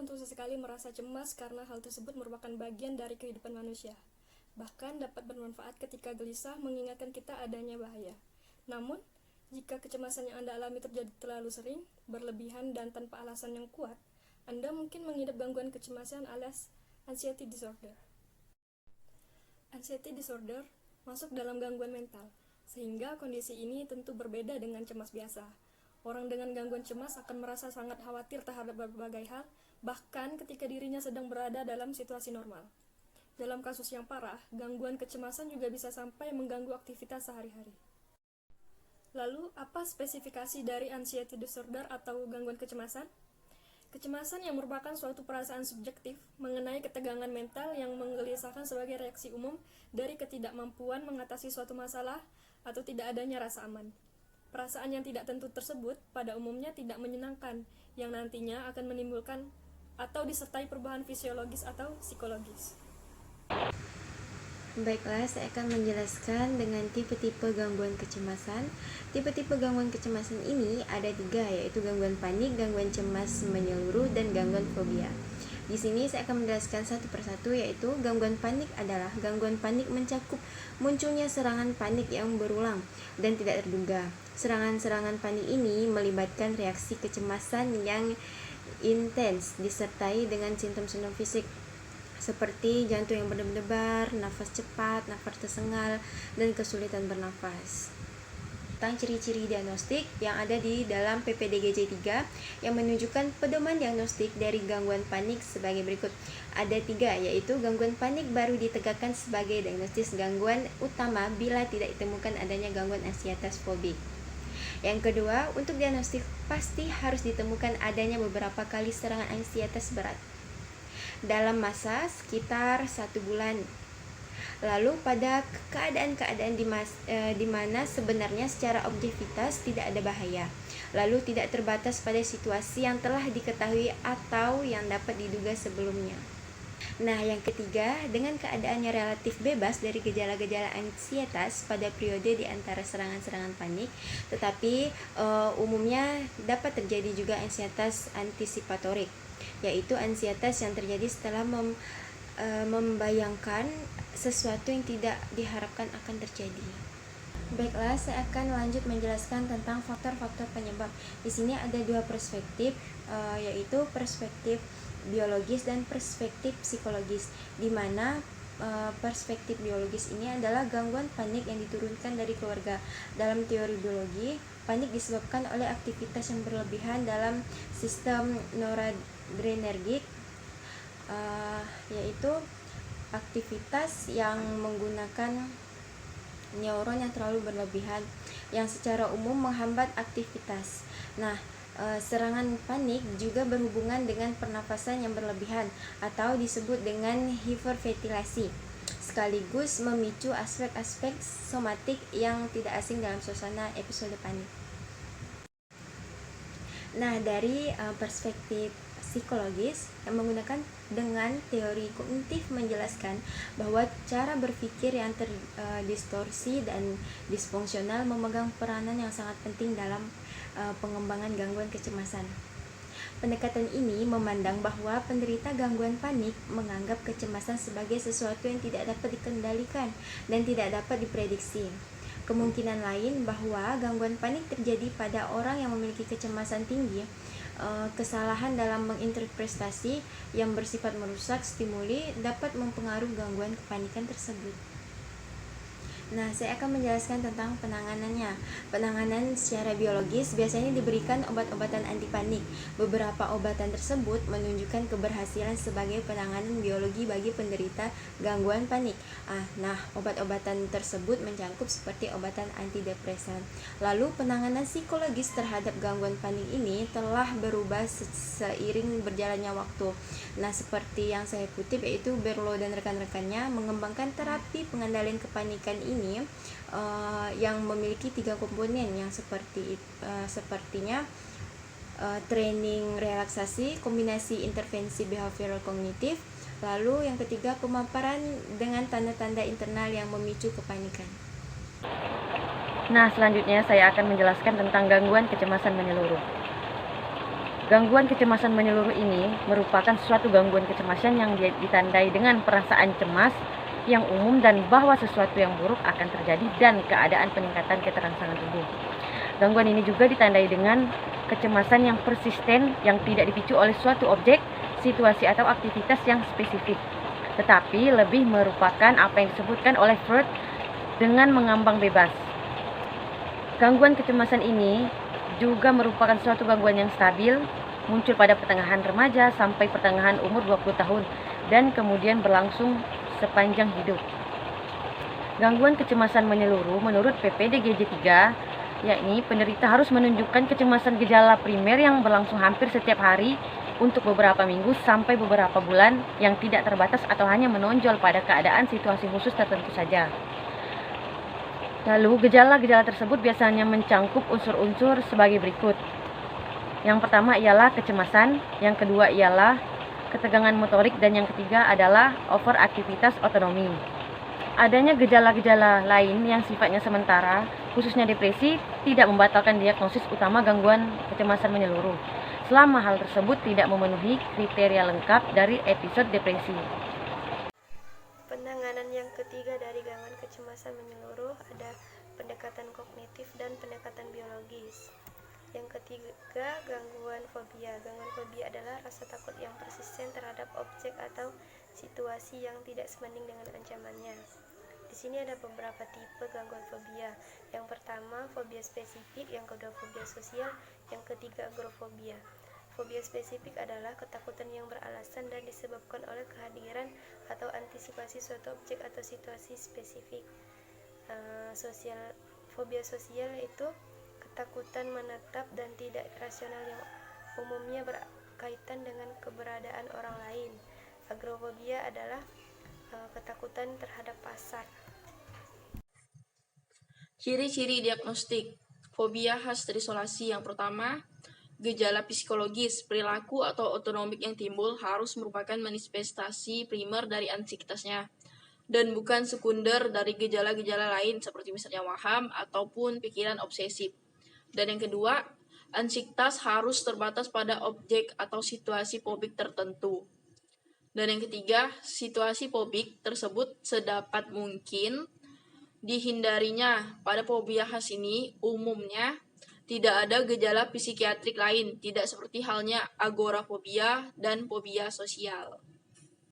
untuk sesekali merasa cemas karena hal tersebut merupakan bagian dari kehidupan manusia. Bahkan dapat bermanfaat ketika gelisah mengingatkan kita adanya bahaya. Namun, jika kecemasan yang Anda alami terjadi terlalu sering, berlebihan, dan tanpa alasan yang kuat, Anda mungkin mengidap gangguan kecemasan alias anxiety disorder. Anxiety disorder masuk dalam gangguan mental, sehingga kondisi ini tentu berbeda dengan cemas biasa. Orang dengan gangguan cemas akan merasa sangat khawatir terhadap berbagai hal, bahkan ketika dirinya sedang berada dalam situasi normal. Dalam kasus yang parah, gangguan kecemasan juga bisa sampai mengganggu aktivitas sehari-hari. Lalu, apa spesifikasi dari anxiety disorder atau gangguan kecemasan? Kecemasan yang merupakan suatu perasaan subjektif mengenai ketegangan mental yang menggelisahkan sebagai reaksi umum dari ketidakmampuan mengatasi suatu masalah atau tidak adanya rasa aman. Perasaan yang tidak tentu tersebut pada umumnya tidak menyenangkan, yang nantinya akan menimbulkan atau disertai perubahan fisiologis atau psikologis. Baiklah, saya akan menjelaskan dengan tipe-tipe gangguan kecemasan. Tipe-tipe gangguan kecemasan ini ada 3, yaitu gangguan panik, gangguan cemas menyeluruh, dan gangguan fobia. Di sini saya akan menjelaskan satu persatu, yaitu gangguan panik adalah gangguan panik mencakup munculnya serangan panik yang berulang dan tidak terduga. Serangan-serangan panik ini melibatkan reaksi kecemasan yang intens disertai dengan simptom-simptom fisik seperti jantung yang berdebar, nafas cepat, nafas tersengal, dan kesulitan bernafas. Tentang ciri-ciri diagnostik yang ada di dalam PPDGJ 3 yang menunjukkan pedoman diagnostik dari gangguan panik sebagai berikut. Ada 3, yaitu gangguan panik baru ditegakkan sebagai diagnostis gangguan utama bila tidak ditemukan adanya gangguan ansietas fobik. Yang kedua, untuk diagnostik pasti harus ditemukan adanya beberapa kali serangan ansietas berat dalam masa sekitar 1 bulan. Lalu pada keadaan-keadaan di mana sebenarnya secara objektivitas tidak ada bahaya. Lalu tidak terbatas pada situasi yang telah diketahui atau yang dapat diduga sebelumnya. Nah, yang ketiga, dengan keadaannya relatif bebas dari gejala-gejala ansietas pada periode di antara serangan-serangan panik, tetapi umumnya dapat terjadi juga ansietas antisipatorik, yaitu ansietas yang terjadi setelah membayangkan sesuatu yang tidak diharapkan akan terjadi. Baiklah, saya akan lanjut menjelaskan tentang faktor-faktor penyebab. Di sini ada 2 perspektif, yaitu perspektif biologis dan perspektif psikologis, di mana perspektif biologis ini adalah gangguan panik yang diturunkan dari keluarga. Dalam teori biologi, panik disebabkan oleh aktivitas yang berlebihan dalam sistem noradrenergik, yaitu aktivitas yang menggunakan neuron yang terlalu berlebihan yang secara umum menghambat aktivitas. Nah, serangan panik juga berhubungan dengan pernafasan yang berlebihan atau disebut dengan hiperventilasi, sekaligus memicu aspek-aspek somatik yang tidak asing dalam suasana episode panik. Nah, dari perspektif psikologis yang menggunakan dengan teori kognitif menjelaskan bahwa cara berpikir yang terdistorsi dan disfungsional memegang peranan yang sangat penting dalam pengembangan gangguan kecemasan. Pendekatan ini memandang bahwa penderita gangguan panik menganggap kecemasan sebagai sesuatu yang tidak dapat dikendalikan dan tidak dapat diprediksi. Kemungkinan lain bahwa gangguan panik terjadi pada orang yang memiliki kecemasan tinggi. Kesalahan dalam menginterpretasi yang bersifat merusak stimuli dapat mempengaruhi gangguan kepanikan tersebut. Nah, saya akan menjelaskan tentang penanganannya. Penanganan secara biologis biasanya diberikan obat-obatan anti panik. Beberapa obatan tersebut menunjukkan keberhasilan sebagai penanganan biologi bagi penderita gangguan panik. Nah, obat-obatan tersebut mencakup seperti obatan antidepresan. Lalu, penanganan psikologis terhadap gangguan panik ini telah berubah seiring berjalannya waktu. Nah, seperti yang saya kutip, yaitu Berlo dan rekan-rekannya mengembangkan terapi pengendalian kepanikan ini yang memiliki 3 komponen yang sepertinya training relaksasi, kombinasi intervensi behavioral kognitif, lalu yang ketiga pemaparan dengan tanda-tanda internal yang memicu kepanikan. Nah, selanjutnya saya akan menjelaskan tentang gangguan kecemasan menyeluruh. Gangguan kecemasan menyeluruh ini merupakan suatu gangguan kecemasan yang ditandai dengan perasaan cemas yang umum dan bahwa sesuatu yang buruk akan terjadi dan keadaan peningkatan keterangsangan tubuh. Gangguan ini juga ditandai dengan kecemasan yang persisten yang tidak dipicu oleh suatu objek, situasi atau aktivitas yang spesifik, tetapi lebih merupakan apa yang disebutkan oleh Freud dengan mengambang bebas. Gangguan kecemasan ini juga merupakan suatu gangguan yang stabil, muncul pada pertengahan remaja sampai pertengahan umur 20 tahun dan kemudian berlangsung sepanjang hidup. Gangguan kecemasan menyeluruh menurut PPDGJ 3, yakni penderita harus menunjukkan kecemasan gejala primer yang berlangsung hampir setiap hari untuk beberapa minggu sampai beberapa bulan yang tidak terbatas atau hanya menonjol pada keadaan situasi khusus tertentu saja. Lalu, gejala-gejala tersebut biasanya mencangkup unsur-unsur sebagai berikut. Yang pertama ialah kecemasan, yang kedua ialah ketegangan motorik, dan yang ketiga adalah overaktivitas otonomi. Adanya gejala-gejala lain yang sifatnya sementara, khususnya depresi, tidak membatalkan diagnosis utama gangguan kecemasan menyeluruh, selama hal tersebut tidak memenuhi kriteria lengkap dari episode depresi. Penanganan yang ketiga dari gangguan kecemasan menyeluruh ada pendekatan kognitif dan pendekatan biologis. Yang ketiga, gangguan fobia. Gangguan fobia adalah rasa takut yang persisten terhadap objek atau situasi yang tidak sebanding dengan ancamannya. Di sini ada beberapa tipe gangguan fobia. Yang pertama, fobia spesifik, yang kedua fobia sosial, yang ketiga agrofobia. Fobia spesifik adalah ketakutan yang beralasan dan disebabkan oleh kehadiran atau antisipasi suatu objek atau situasi spesifik. Fobia sosial yaitu ketakutan menetap dan tidak rasional yang umumnya berkaitan dengan keberadaan orang lain. Agrofobia adalah ketakutan terhadap pasar. Ciri-ciri diagnostik fobia khas terisolasi. Yang pertama, gejala psikologis, perilaku atau otonomik yang timbul harus merupakan manifestasi primer dari anxietasnya dan bukan sekunder dari gejala-gejala lain seperti misalnya waham ataupun pikiran obsesif. Dan yang kedua, ansietas harus terbatas pada objek atau situasi fobik tertentu. Dan yang ketiga, situasi fobik tersebut sedapat mungkin dihindarinya. Pada fobia khas ini umumnya tidak ada gejala psikiatrik lain, tidak seperti halnya agorafobia dan fobia sosial.